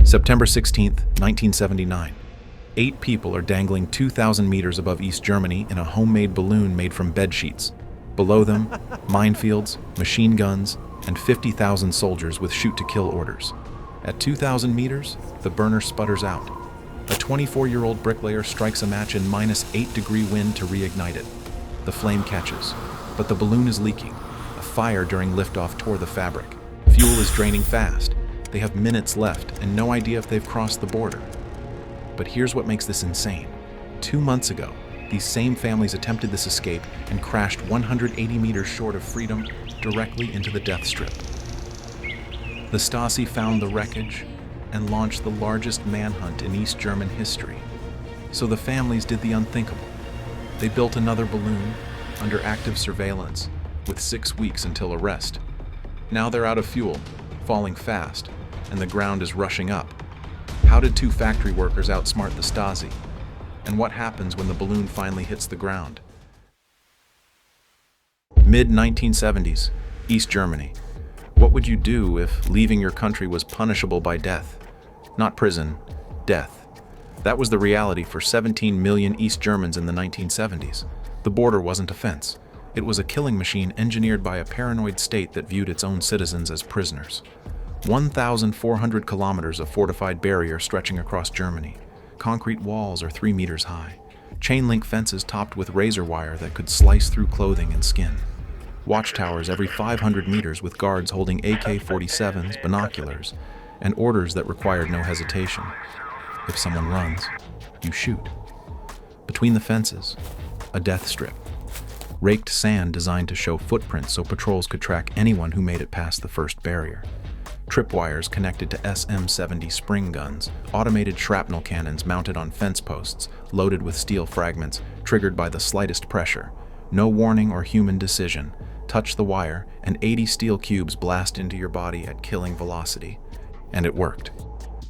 September 16th, 1979. 8 people are dangling 2,000 meters above East Germany in a homemade balloon made from bedsheets. Below them, minefields, machine guns, and 50,000 soldiers with shoot-to-kill orders. At 2,000 meters, the burner sputters out. A 24-year-old bricklayer strikes a match in -8-degree wind to reignite it. The flame catches, but the balloon is leaking. A fire during liftoff tore the fabric. Fuel is draining fast. They have minutes left and no idea if they've crossed the border. But here's what makes this insane. 2 months ago, these same families attempted this escape and crashed 180 meters short of freedom directly into the death strip. The Stasi found the wreckage and launched the largest manhunt in East German history. So the families did the unthinkable. They built another balloon under active surveillance with 6 weeks until arrest. Now they're out of fuel, falling fast, and the ground is rushing up. How did 2 factory workers outsmart the Stasi? And what happens when the balloon finally hits the ground? Mid-1970s, East Germany. What would you do if leaving your country was punishable by death? Not prison, death. That was the reality for 17 million East Germans in the 1970s. The border wasn't a fence. It was a killing machine engineered by a paranoid state that viewed its own citizens as prisoners. 1,400 kilometers of fortified barrier stretching across Germany. Concrete walls are 3 meters high. Chain-link fences topped with razor wire that could slice through clothing and skin. Watchtowers every 500 meters with guards holding AK-47s, binoculars, and orders that required no hesitation. If someone runs, you shoot. Between the fences, a death strip. Raked sand designed to show footprints so patrols could track anyone who made it past the first barrier. Tripwires connected to SM-70 spring guns, automated shrapnel cannons mounted on fence posts, loaded with steel fragments, triggered by the slightest pressure. No warning or human decision. Touch the wire, and 80 steel cubes blast into your body at killing velocity. And it worked.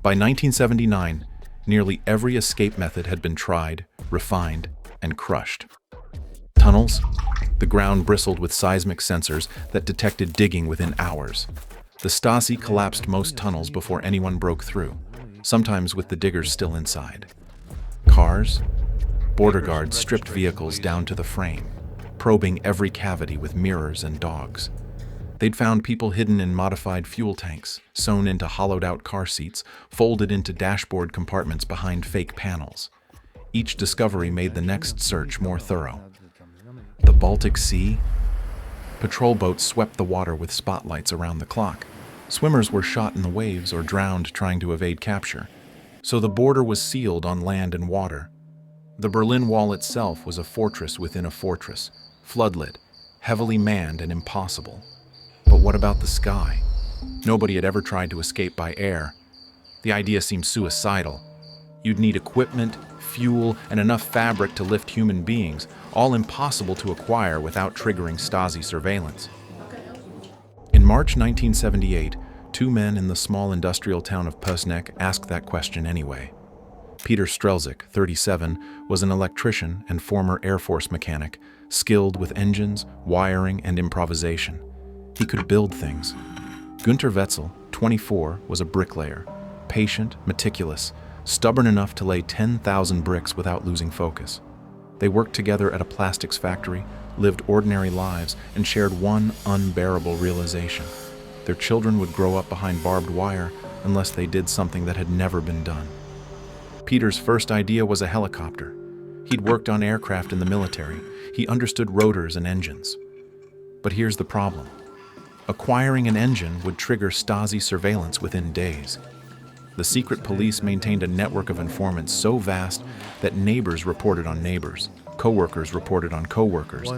By 1979, nearly every escape method had been tried, refined, and crushed. Tunnels? The ground bristled with seismic sensors that detected digging within hours. The Stasi collapsed most tunnels before anyone broke through, sometimes with the diggers still inside. Cars? Border guards stripped vehicles down to the frame, probing every cavity with mirrors and dogs. They'd found people hidden in modified fuel tanks, sewn into hollowed-out car seats, folded into dashboard compartments behind fake panels. Each discovery made the next search more thorough. The Baltic Sea? Patrol boats swept the water with spotlights around the clock. Swimmers were shot in the waves or drowned trying to evade capture. So the border was sealed on land and water. The Berlin Wall itself was a fortress within a fortress, floodlit, heavily manned, and impossible. But what about the sky? Nobody had ever tried to escape by air. The idea seemed suicidal. You'd need equipment, fuel, and enough fabric to lift human beings, all impossible to acquire without triggering Stasi surveillance. In March 1978, 2 men in the small industrial town of Pößneck asked that question anyway. Peter Strelzik, 37, was an electrician and former Air Force mechanic, skilled with engines, wiring, and improvisation. He could build things. Günter Wetzel, 24, was a bricklayer, patient, meticulous, stubborn enough to lay 10,000 bricks without losing focus. They worked together at a plastics factory, lived ordinary lives, and shared one unbearable realization. Their children would grow up behind barbed wire unless they did something that had never been done. Peter's first idea was a helicopter. He'd worked on aircraft in the military. He understood rotors and engines. But here's the problem. Acquiring an engine would trigger Stasi surveillance within days. The secret police maintained a network of informants so vast that neighbors reported on neighbors, co-workers reported on co-workers,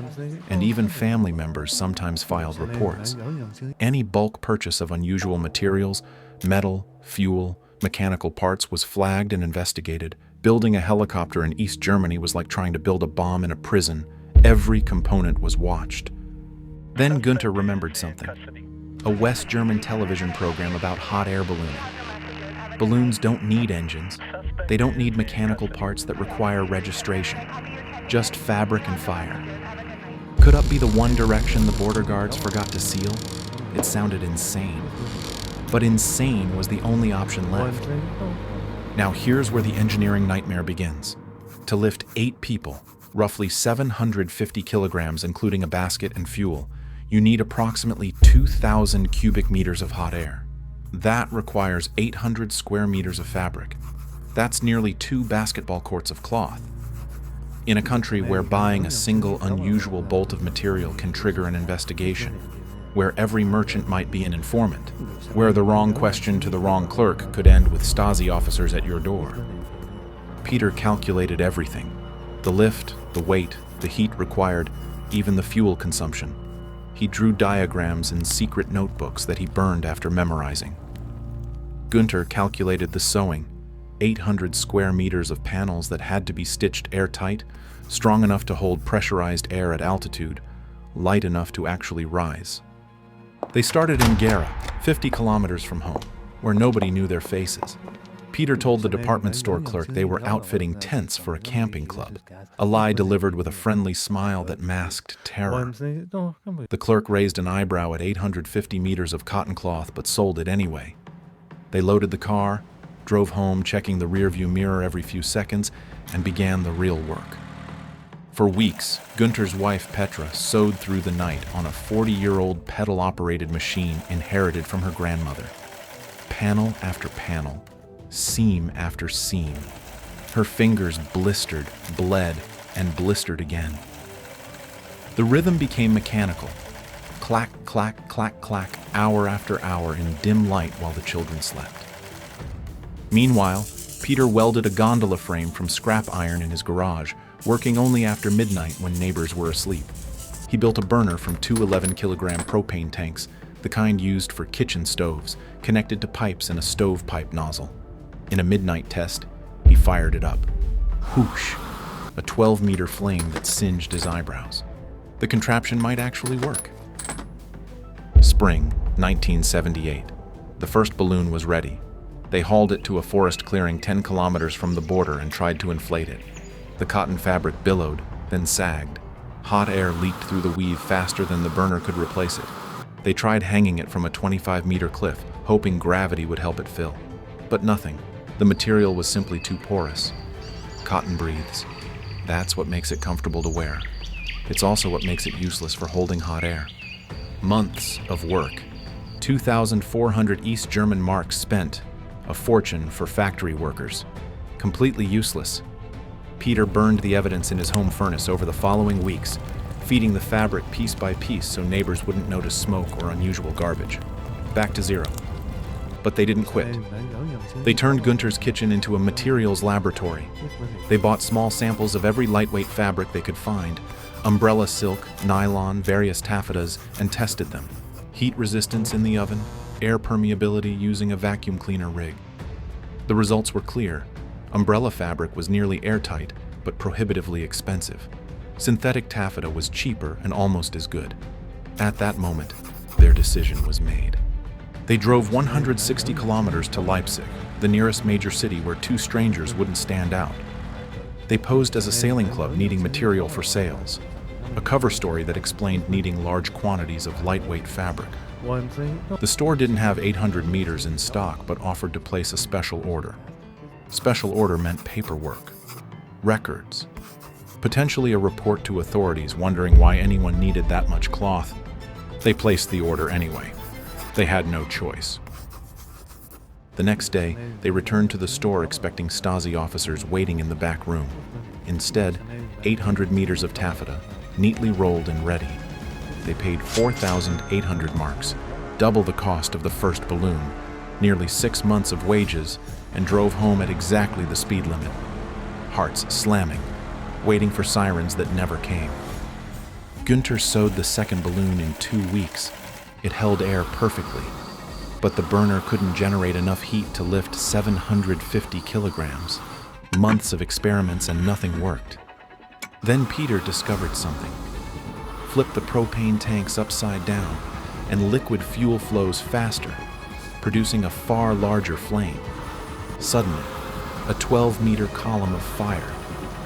and even family members sometimes filed reports. Any bulk purchase of unusual materials, metal, fuel, mechanical parts was flagged and investigated. Building a helicopter in East Germany was like trying to build a bomb in a prison. Every component was watched. Then Günter remembered something. A West German television program about hot air ballooning. Balloons don't need engines. They don't need mechanical parts that require registration. Just fabric and fire. Could up be the one direction the border guards forgot to seal? It sounded insane. But insane was the only option left. Now here's where the engineering nightmare begins. To lift 8 people, roughly 750 kilograms including a basket and fuel, you need approximately 2,000 cubic meters of hot air. That requires 800 square meters of fabric. That's nearly 2 basketball courts of cloth. In a country where buying a single unusual bolt of material can trigger an investigation, where every merchant might be an informant, where the wrong question to the wrong clerk could end with Stasi officers at your door. Peter calculated everything: the lift, the weight, the heat required, even the fuel consumption. He drew diagrams in secret notebooks that he burned after memorizing. Günther calculated the sewing: 800 square meters of panels that had to be stitched airtight, strong enough to hold pressurized air at altitude, light enough to actually rise. They started in Gera, 50 kilometers from home, where nobody knew their faces. Peter told the department store clerk they were outfitting tents for a camping club, a lie delivered with a friendly smile that masked terror. The clerk raised an eyebrow at 850 meters of cotton cloth but sold it anyway. They loaded the car, drove home checking the rearview mirror every few seconds, and began the real work. For weeks, Günther's wife Petra sewed through the night on a 40-year-old pedal-operated machine inherited from her grandmother. Panel after panel, seam after seam. Her fingers blistered, bled, and blistered again. The rhythm became mechanical. Clack, clack, clack, clack, hour after hour in dim light while the children slept. Meanwhile, Peter welded a gondola frame from scrap iron in his garage, working only after midnight when neighbors were asleep. He built a burner from 2 11-kilogram propane tanks, the kind used for kitchen stoves, connected to pipes and a stovepipe nozzle. In a midnight test, he fired it up. Whoosh! A 12-meter flame that singed his eyebrows. The contraption might actually work. Spring, 1978. The first balloon was ready. They hauled it to a forest clearing 10 kilometers from the border and tried to inflate it. The cotton fabric billowed, then sagged. Hot air leaked through the weave faster than the burner could replace it. They tried hanging it from a 25-meter cliff, hoping gravity would help it fill. But nothing. The material was simply too porous. Cotton breathes. That's what makes it comfortable to wear. It's also what makes it useless for holding hot air. Months of work. 2,400 East German marks spent. A fortune for factory workers. Completely useless. Peter burned the evidence in his home furnace over the following weeks, feeding the fabric piece by piece so neighbors wouldn't notice smoke or unusual garbage. Back to zero. But they didn't quit. They turned Günther's kitchen into a materials laboratory. They bought small samples of every lightweight fabric they could find, umbrella silk, nylon, various taffetas, and tested them. Heat resistance in the oven, air permeability using a vacuum cleaner rig. The results were clear. Umbrella fabric was nearly airtight, but prohibitively expensive. Synthetic taffeta was cheaper and almost as good. At that moment, their decision was made. They drove 160 kilometers to Leipzig, the nearest major city where 2 strangers wouldn't stand out. They posed as a sailing club needing material for sails, a cover story that explained needing large quantities of lightweight fabric. The store didn't have 800 meters in stock, but offered to place a special order. Special order meant paperwork, records, potentially a report to authorities wondering why anyone needed that much cloth. They placed the order anyway. They had no choice. The next day, they returned to the store expecting Stasi officers waiting in the back room. Instead, 800 meters of taffeta, neatly rolled and ready. They paid 4,800 marks, double the cost of the first balloon, nearly 6 months of wages, and drove home at exactly the speed limit. Hearts slamming, waiting for sirens that never came. Günther sewed the second balloon in 2 weeks. It held air perfectly, but the burner couldn't generate enough heat to lift 750 kilograms. Months of experiments and nothing worked. Then Peter discovered something. Flip the propane tanks upside down, and liquid fuel flows faster, producing a far larger flame. Suddenly, a 12-meter column of fire,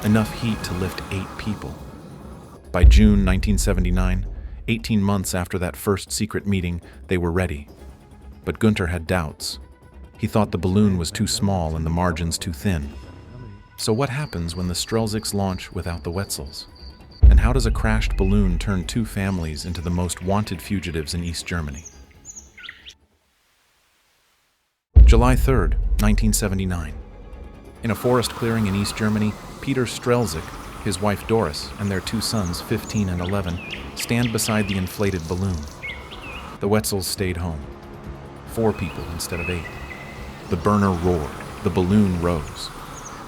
enough heat to lift 8 people. By June 1979, 18 months after that first secret meeting, they were ready. But Günther had doubts. He thought the balloon was too small and the margins too thin. So what happens when the Strelzyks launch without the Wetzels? And how does a crashed balloon turn two families into the most wanted fugitives in East Germany? July 3rd, 1979. In a forest clearing in East Germany, Peter Strelzyk, his wife Doris, and their two sons, 15 and 11, stand beside the inflated balloon. The Wetzels stayed home. 4 people instead of 8. The burner roared. The balloon rose.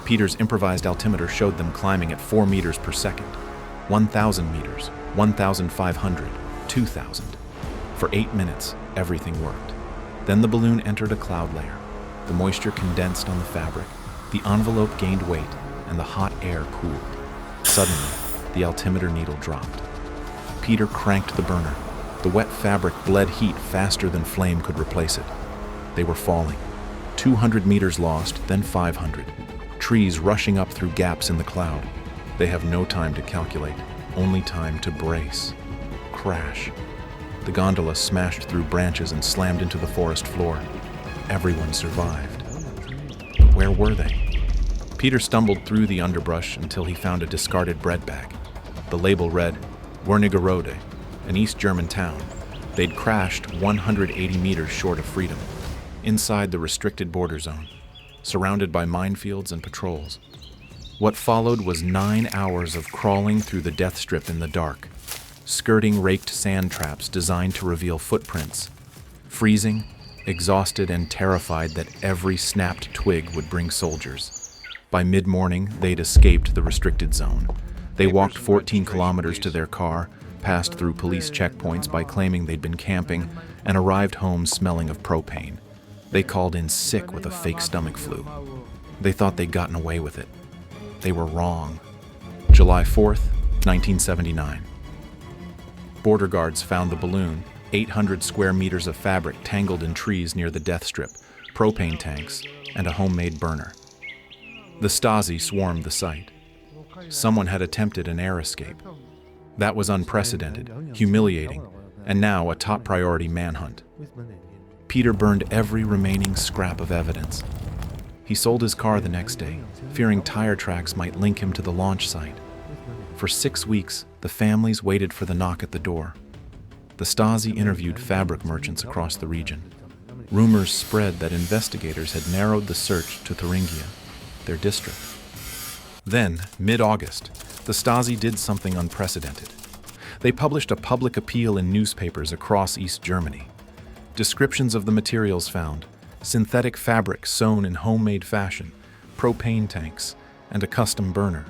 Peter's improvised altimeter showed them climbing at 4 meters per second. 1,000 meters, 1,500, 2,000. For 8 minutes, everything worked. Then the balloon entered a cloud layer. The moisture condensed on the fabric, the envelope gained weight, and the hot air cooled. Suddenly, the altimeter needle dropped. Peter cranked the burner. The wet fabric bled heat faster than flame could replace it. They were falling. 200 meters lost, then 500. Trees rushing up through gaps in the cloud. They have no time to calculate, only time to brace. Crash. The gondola smashed through branches and slammed into the forest floor. Everyone survived. But where were they? Peter stumbled through the underbrush until he found a discarded bread bag. The label read, Wernigerode, an East German town. They'd crashed 180 meters short of Freedon, inside the restricted border zone, surrounded by minefields and patrols. What followed was 9 hours of crawling through the death strip in the dark, skirting raked sand traps designed to reveal footprints, freezing, exhausted, and terrified that every snapped twig would bring soldiers. By mid-morning, they'd escaped the restricted zone. They walked 14 kilometers to their car, passed through police checkpoints by claiming they'd been camping, and arrived home smelling of propane. They called in sick with a fake stomach flu. They thought they'd gotten away with it. They were wrong. July 4th, 1979. Border guards found the balloon, 800 square meters of fabric tangled in trees near the death strip, propane tanks, and a homemade burner. The Stasi swarmed the site. Someone had attempted an air escape. That was unprecedented, humiliating, and now a top priority manhunt. Peter burned every remaining scrap of evidence. He sold his car the next day, fearing tire tracks might link him to the launch site. For 6 weeks, the families waited for the knock at the door. The Stasi interviewed fabric merchants across the region. Rumors spread that investigators had narrowed the search to Thuringia, their district. Then, mid-August, the Stasi did something unprecedented. They published a public appeal in newspapers across East Germany. Descriptions of the materials found: synthetic fabric sewn in homemade fashion, propane tanks, and a custom burner.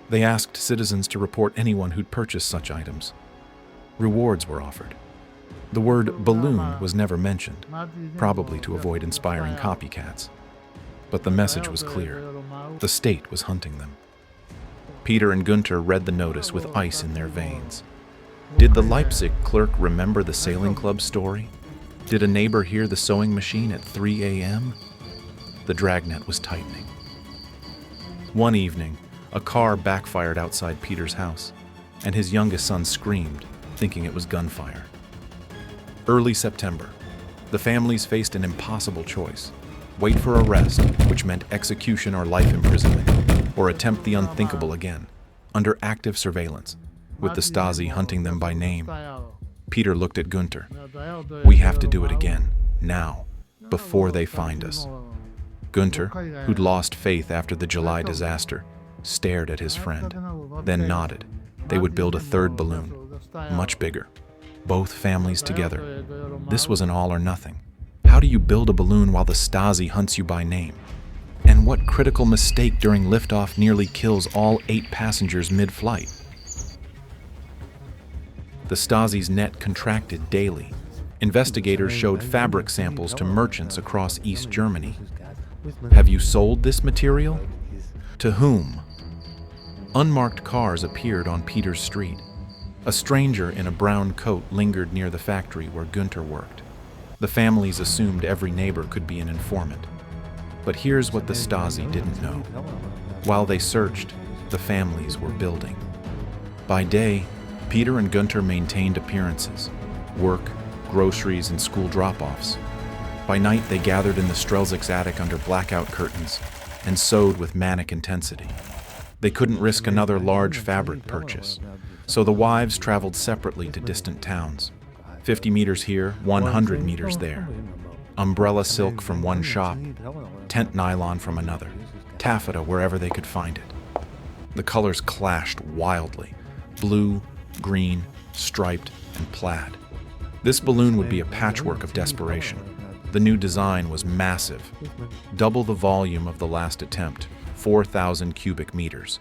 They asked citizens to report anyone who'd purchased such items. Rewards were offered. The word balloon was never mentioned, probably to avoid inspiring copycats. But the message was clear. The state was hunting them. Peter and Günther read the notice with ice in their veins. Did the Leipzig clerk remember the sailing club story? Did a neighbor hear the sewing machine at 3 a.m.? The dragnet was tightening. One evening, a car backfired outside Peter's house, and his youngest son screamed, thinking it was gunfire. Early September, the families faced an impossible choice: wait for arrest, which meant execution or life imprisonment, or attempt the unthinkable again, under active surveillance, with the Stasi hunting them by name. Peter looked at Günther. We have to do it again, now, before they find us. Günther, who'd lost faith after the July disaster, stared at his friend, then nodded. They would build a third balloon, much bigger. Both families together. This was an all or nothing. How do you build a balloon while the Stasi hunts you by name? And what critical mistake during liftoff nearly kills all 8 passengers mid-flight? The Stasi's net contracted daily. Investigators showed fabric samples to merchants across East Germany. Have you sold this material? To whom? Unmarked cars appeared on Peter's street. A stranger in a brown coat lingered near the factory where Günther worked. The families assumed every neighbor could be an informant. But here's what the Stasi didn't know. While they searched, the families were building. By day, Peter and Günther maintained appearances: work, groceries, and school drop-offs. By night, they gathered in the Strelzik's attic under blackout curtains and sewed with manic intensity. They couldn't risk another large fabric purchase, so the wives traveled separately to distant towns. 50 meters here, 100 meters there. Umbrella silk from one shop, tent nylon from another, taffeta wherever they could find it. The colors clashed wildly: blue, green, striped, and plaid. This balloon would be a patchwork of desperation. The new design was massive, double the volume of the last attempt, 4,000 cubic meters,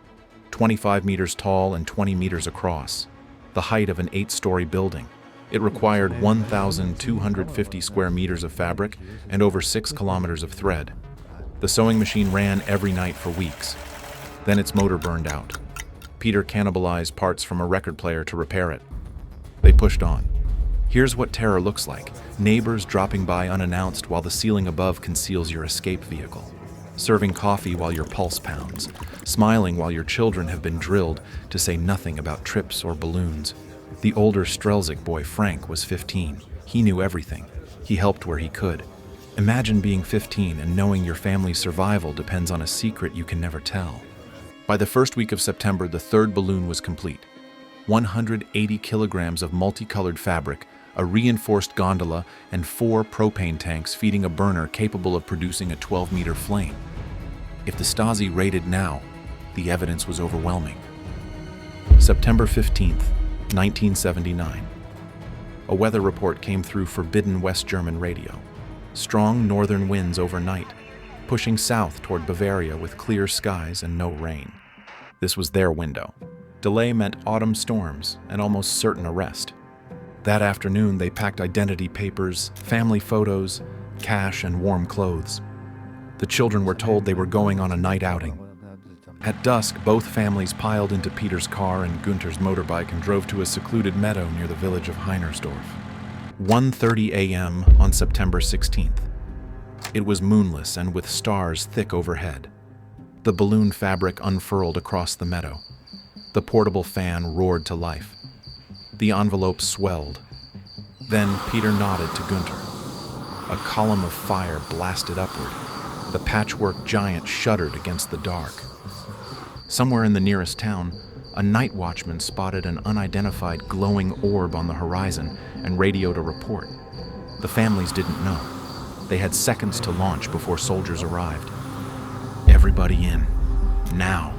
25 meters tall and 20 meters across, the height of an 8-story building. It required 1,250 square meters of fabric and over 6 kilometers of thread. The sewing machine ran every night for weeks. Then its motor burned out. Peter cannibalized parts from a record player to repair it. They pushed on. Here's what terror looks like: neighbors dropping by unannounced while the ceiling above conceals your escape vehicle, serving coffee while your pulse pounds, smiling while your children have been drilled to say nothing about trips or balloons. The older Strelzik boy, Frank, was 15. He knew everything. He helped where he could. Imagine being 15 and knowing your family's survival depends on a secret you can never tell. By the first week of September, the third balloon was complete. 180 kilograms of multicolored fabric, a reinforced gondola, and 4 propane tanks feeding a burner capable of producing a 12-meter flame. If the Stasi raided now, the evidence was overwhelming. September 15th, 1979. A weather report came through forbidden West German radio. Strong northern winds overnight, pushing south toward Bavaria with clear skies and no rain. This was their window. Delay meant autumn storms and almost certain arrest. That afternoon, they packed identity papers, family photos, cash, and warm clothes. The children were told they were going on a night outing. At dusk, both families piled into Peter's car and Günther's motorbike and drove to a secluded meadow near the village of Heinersdorf. 1:30 a.m. on September 16th. It was moonless and with stars thick overhead. The balloon fabric unfurled across the meadow. The portable fan roared to life. The envelope swelled. Then Peter nodded to Günther. A column of fire blasted upward. The patchwork giant shuddered against the dark. Somewhere in the nearest town, a night watchman spotted an unidentified glowing orb on the horizon and radioed a report. The families didn't know. They had seconds to launch before soldiers arrived. Everybody in. Now.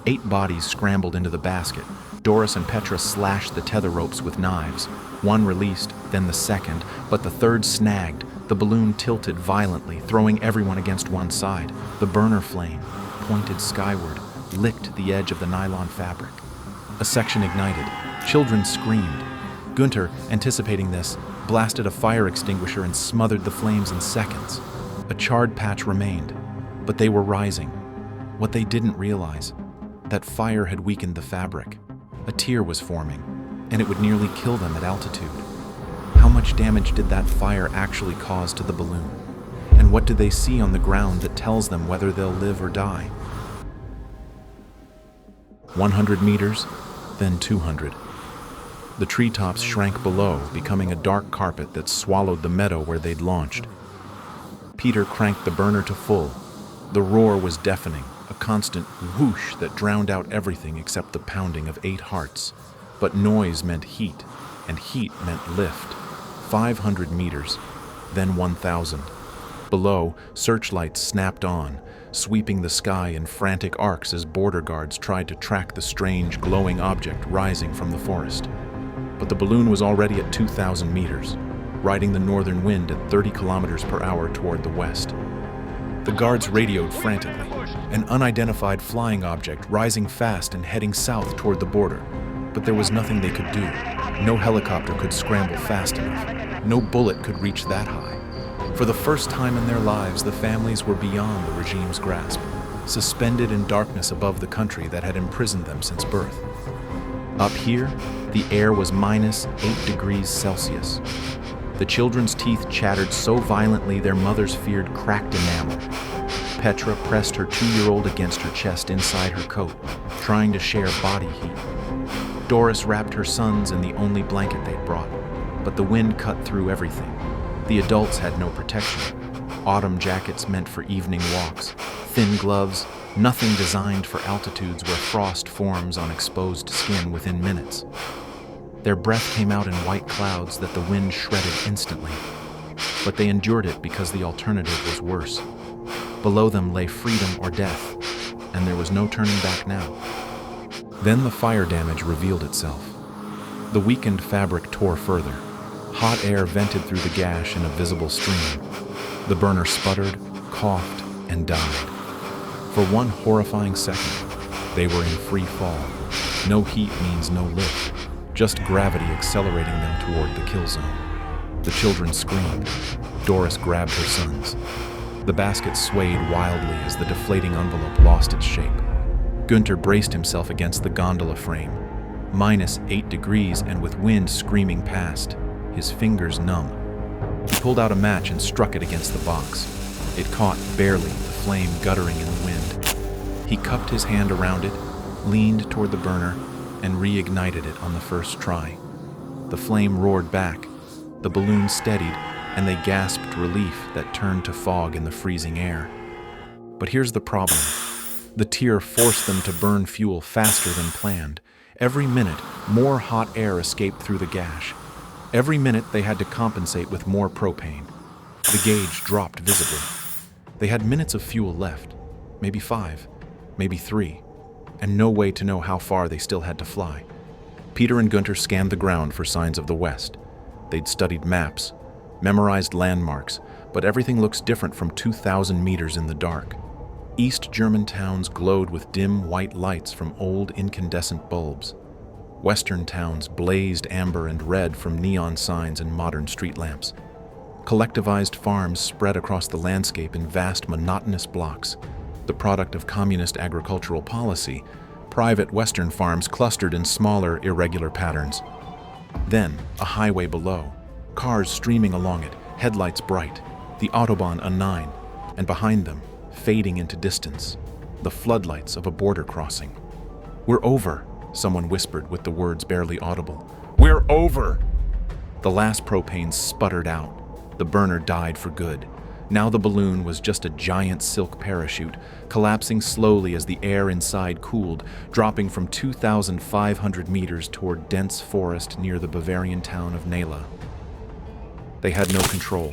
8 bodies scrambled into the basket. Doris and Petra slashed the tether ropes with knives. One released, then the second, but the third snagged. The balloon tilted violently, throwing everyone against one side. The burner flame, pointed skyward, licked the edge of the nylon fabric. A section ignited. Children screamed. Günther, anticipating this, blasted a fire extinguisher and smothered the flames in seconds. A charred patch remained, but they were rising. What they didn't realize, that fire had weakened the fabric. A tear was forming, and it would nearly kill them at altitude. How much damage did that fire actually cause to the balloon? And what do they see on the ground that tells them whether they'll live or die? 100 meters, then 200. The treetops shrank below, becoming a dark carpet that swallowed the meadow where they'd launched. Peter cranked the burner to full. The roar was deafening, a constant whoosh that drowned out everything except the pounding of 8 hearts. But noise meant heat, and heat meant lift. 500 meters, then 1,000. Below, searchlights snapped on, sweeping the sky in frantic arcs as border guards tried to track the strange, glowing object rising from the forest. But the balloon was already at 2,000 meters, riding the northern wind at 30 kilometers per hour toward the west. The guards radioed frantically, an unidentified flying object rising fast and heading south toward the border. But there was nothing they could do. No helicopter could scramble fast enough. No bullet could reach that high. For the first time in their lives, the families were beyond the regime's grasp, suspended in darkness above the country that had imprisoned them since birth. Up here, the air was minus 8 degrees Celsius. The children's teeth chattered so violently their mothers feared cracked enamel. Petra pressed her 2-year-old against her chest inside her coat, trying to share body heat. Doris wrapped her sons in the only blanket they'd brought. but the wind cut through everything. The adults had no protection. Autumn jackets meant for evening walks, thin gloves, nothing designed for altitudes where frost forms on exposed skin within minutes. Their breath came out in white clouds that the wind shredded instantly. But they endured it because the alternative was worse. Below them lay freedom or death, and there was no turning back now. Then the fire damage revealed itself. The weakened fabric tore further. Hot air vented through the gash in a visible stream. The burner sputtered, coughed, and died. For one horrifying second, they were in free fall. No heat means no lift, just gravity accelerating them toward the kill zone. The children screamed. Doris grabbed her sons. The basket swayed wildly as the deflating envelope lost its shape. Günther braced himself against the gondola frame. -8 degrees and with wind screaming past, his fingers numb. He pulled out a match and struck it against the box. It caught barely, the flame guttering in the wind. He cupped his hand around it, leaned toward the burner, and reignited it on the first try. The flame roared back. The balloon steadied, and they gasped relief that turned to fog in the freezing air. But here's the problem. The tear forced them to burn fuel faster than planned. Every minute, more hot air escaped through the gash. Every minute, they had to compensate with more propane. The gauge dropped visibly. They had minutes of fuel left, maybe 5, maybe 3, and no way to know how far they still had to fly. Peter and Günther scanned the ground for signs of the west. They'd studied maps, memorized landmarks, but everything looks different from 2,000 meters in the dark. East German towns glowed with dim white lights from old incandescent bulbs. Western towns blazed amber and red from neon signs and modern street lamps. Collectivized farms spread across the landscape in vast, monotonous blocks. The product of communist agricultural policy, private Western farms clustered in smaller, irregular patterns. Then, a highway below, cars streaming along it, headlights bright, the Autobahn A9, and behind them, fading into distance, the floodlights of a border crossing. "We're over," someone whispered with the words barely audible. "We're over!" The last propane sputtered out. The burner died for good. Now the balloon was just a giant silk parachute, collapsing slowly as the air inside cooled, dropping from 2,500 meters toward dense forest near the Bavarian town of Nela. They had no control,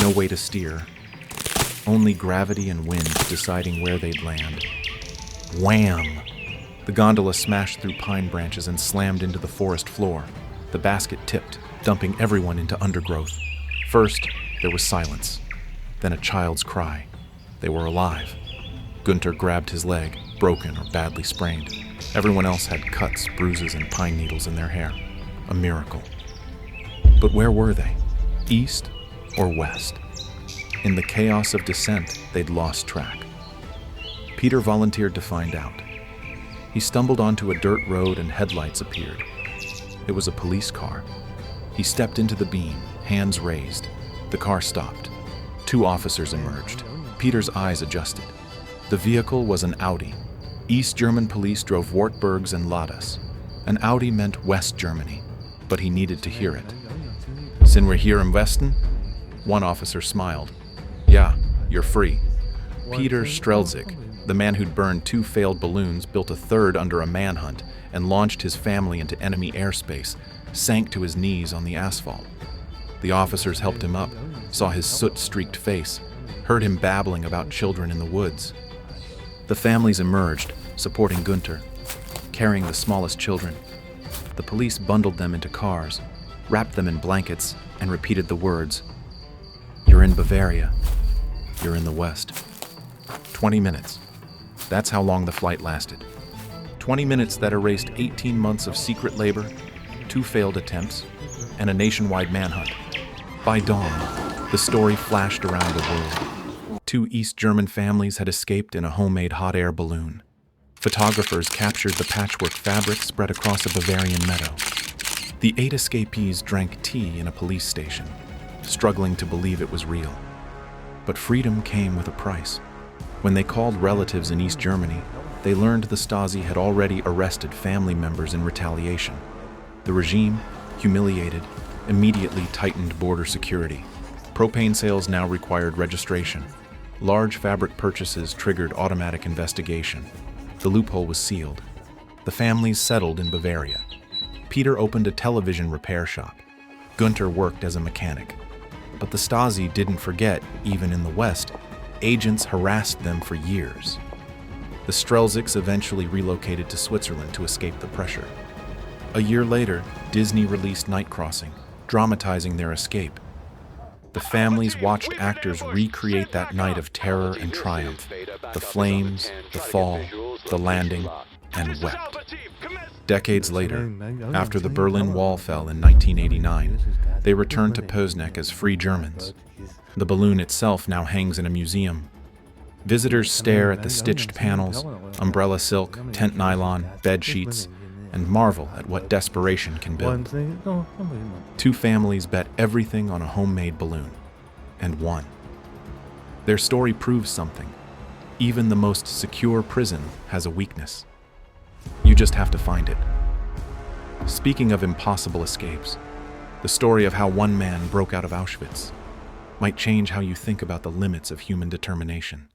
no way to steer, only gravity and wind deciding where they'd land. Wham! The gondola smashed through pine branches and slammed into the forest floor. The basket tipped, dumping everyone into undergrowth. First, there was silence, then a child's cry. They were alive. Günther grabbed his leg, broken or badly sprained. Everyone else had cuts, bruises, and pine needles in their hair. A miracle. But where were they? East or west? In the chaos of descent, they'd lost track. Peter volunteered to find out. He stumbled onto a dirt road and headlights appeared. It was a police car. He stepped into the beam, hands raised. The car stopped. 2 officers emerged. Peter's eyes adjusted. The vehicle was an Audi. East German police drove Wartburgs and Ladas. An Audi meant West Germany, but he needed to hear it. "Sind wir hier im Westen?" One officer smiled. "Yeah, you're free." Peter Strelzig, the man who'd burned 2 failed balloons, built a third under a manhunt, and launched his family into enemy airspace, sank to his knees on the asphalt. The officers helped him up, saw his soot-streaked face, heard him babbling about children in the woods. The families emerged, supporting Günther, carrying the smallest children. The police bundled them into cars, wrapped them in blankets, and repeated the words, "You're in Bavaria. You're in the West." 20 minutes. That's how long the flight lasted. 20 minutes that erased 18 months of secret labor, 2 failed attempts, and a nationwide manhunt. By dawn, the story flashed around the world. 2 East German families had escaped in a homemade hot air balloon. Photographers captured the patchwork fabric spread across a Bavarian meadow. The 8 escapees drank tea in a police station, struggling to believe it was real. But freedom came with a price. When they called relatives in East Germany, they learned the Stasi had already arrested family members in retaliation. The regime, humiliated, immediately tightened border security. Propane sales now required registration. Large fabric purchases triggered automatic investigation. The loophole was sealed. The families settled in Bavaria. Peter opened a television repair shop. Gunter worked as a mechanic. But the Stasi didn't forget, even in the West, agents harassed them for years. The Strelzics eventually relocated to Switzerland to escape the pressure. A year later, Disney released Night Crossing, dramatizing their escape. The families watched actors recreate that night of terror and triumph, the flames, the fall, the landing, and wept. Decades later, after the Berlin Wall fell in 1989, they returned to Poznan as free Germans. The balloon itself now hangs in a museum. Visitors stare at the stitched panels, umbrella silk, tent nylon, bed sheets, and marvel at what desperation can build. Two families bet everything on a homemade balloon, and won. Their story proves something. Even the most secure prison has a weakness. You just have to find it. Speaking of impossible escapes, the story of how one man broke out of Auschwitz might change how you think about the limits of human determination.